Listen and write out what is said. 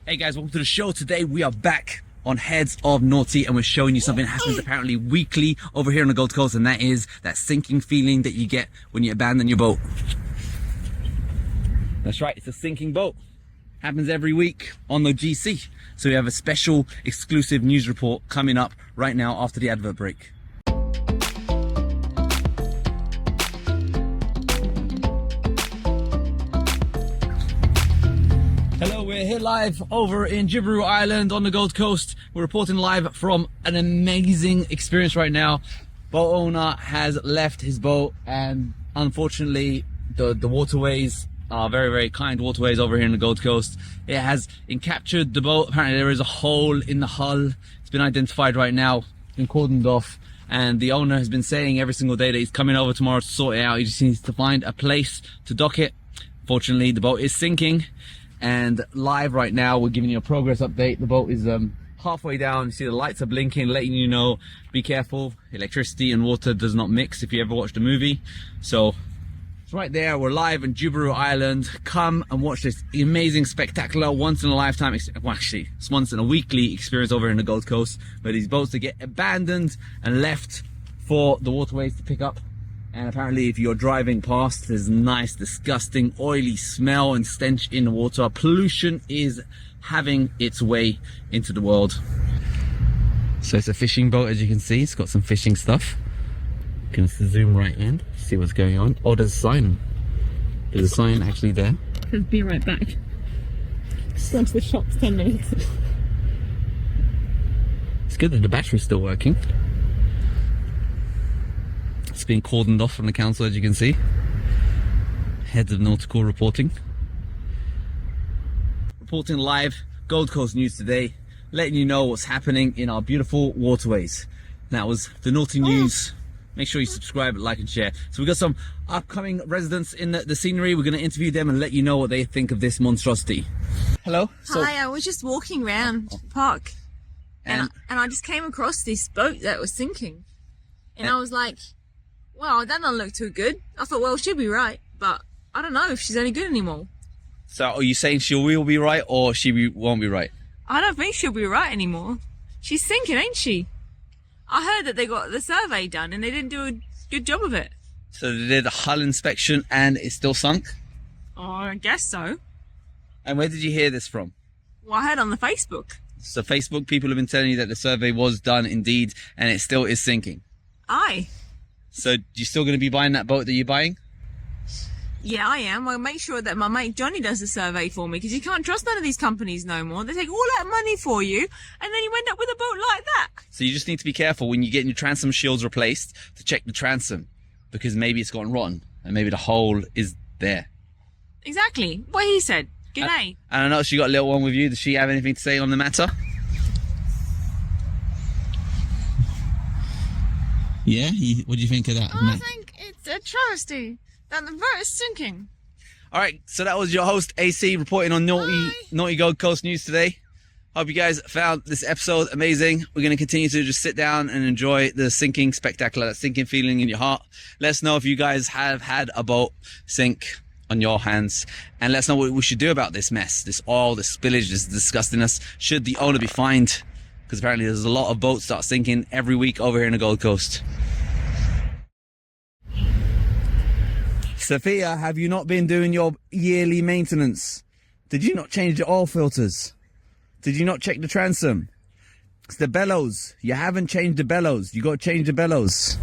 Hey guys, welcome to the show. Today we are back on Heads of Naughty and we're showing you something that happens apparently weekly over here on the Gold Coast, and that is that sinking feeling that you get when you abandon your boat. That's right, it's a sinking boat. Happens every week on the GC. So we have a special exclusive news report coming up right now after the advert break. Hello, we're here live over in Jabiru Island on the Gold Coast. We're reporting live from an amazing experience right now. Boat owner has left his boat, and unfortunately the waterways are very kind waterways over here in the Gold Coast. It has encaptured the boat. Apparently there is a hole in the hull. It's been identified right now, been cordoned off, and the owner has been saying every single day that he's coming over tomorrow to sort it out. He just needs to find a place to dock it. Fortunately, the boat is sinking. And live right now, we're giving you a progress update. The boat is halfway down. You see the lights are blinking, letting you know, be careful. Electricity and water does not mix if you ever watched a movie. So it's right there. We're live in Jabiru Island. Come and watch this amazing, spectacular, once in a lifetime, well, actually, it's once in a weekly experience over in the Gold Coast, where these boats that get abandoned and left for the waterways to pick up. And apparently if you're driving past, there's nice, disgusting, oily smell and stench in the water. Pollution is having its way into the world. So it's a fishing boat, as you can see. It's got some fishing stuff. You can zoom right in, see what's going on. Oh, there's a sign. There's a sign actually there. Be right back. Just gone to the shops 10 minutes. It's good that the battery's still working. It's been cordoned off from the council, as you can see. Heads of Nautical reporting. Reporting live, Gold Coast news today, letting you know what's happening in our beautiful waterways. That was the naughty news. Make sure you subscribe, like and share. So we've got some upcoming residents in the scenery. We're going to interview them and let you know what they think of this monstrosity. Hello. Hi, I was just walking around the park and I just came across this boat that was sinking. And I was like, well, that doesn't look too good. I thought, well, she'll be right, but I don't know if she's any good anymore. So are you saying she will be right or won't be right? I don't think she'll be right anymore. She's sinking, ain't she? I heard that they got the survey done and they didn't do a good job of it. So they did a hull inspection and it's still sunk? Oh, I guess so. And where did you hear this from? Well, I heard on the Facebook. So Facebook people have been telling you that the survey was done indeed and it still is sinking? Aye. So you still going to be buying that boat that you're buying? Yeah, I am. I'll make sure that my mate Johnny does the survey for me, because you can't trust none of these companies no more. They take all that money for you, and then you end up with a boat like that. So you just need to be careful when you're getting your transom shields replaced to check the transom, because maybe it's gotten rotten and maybe the hole is there. Exactly. What he said. G'day. And I know she got a little one with you. Does she have anything to say on the matter? Yeah? What do you think of that? I think it's a travesty that the boat is sinking. Alright, so that was your host AC reporting on Naughty Gold Coast News today. Hope you guys found this episode amazing. We're going to continue to just sit down and enjoy the sinking spectacular, that sinking feeling in your heart. Let us know if you guys have had a boat sink on your hands, and let us know what we should do about this mess, this oil, this spillage, this disgustingness. Should the owner be fined? Because apparently there's a lot of boats start sinking every week over here in the Gold Coast. Sophia, have you not been doing your yearly maintenance? Did you not change the oil filters? Did you not check the transom? It's the bellows. You haven't changed the bellows. You got to change the bellows.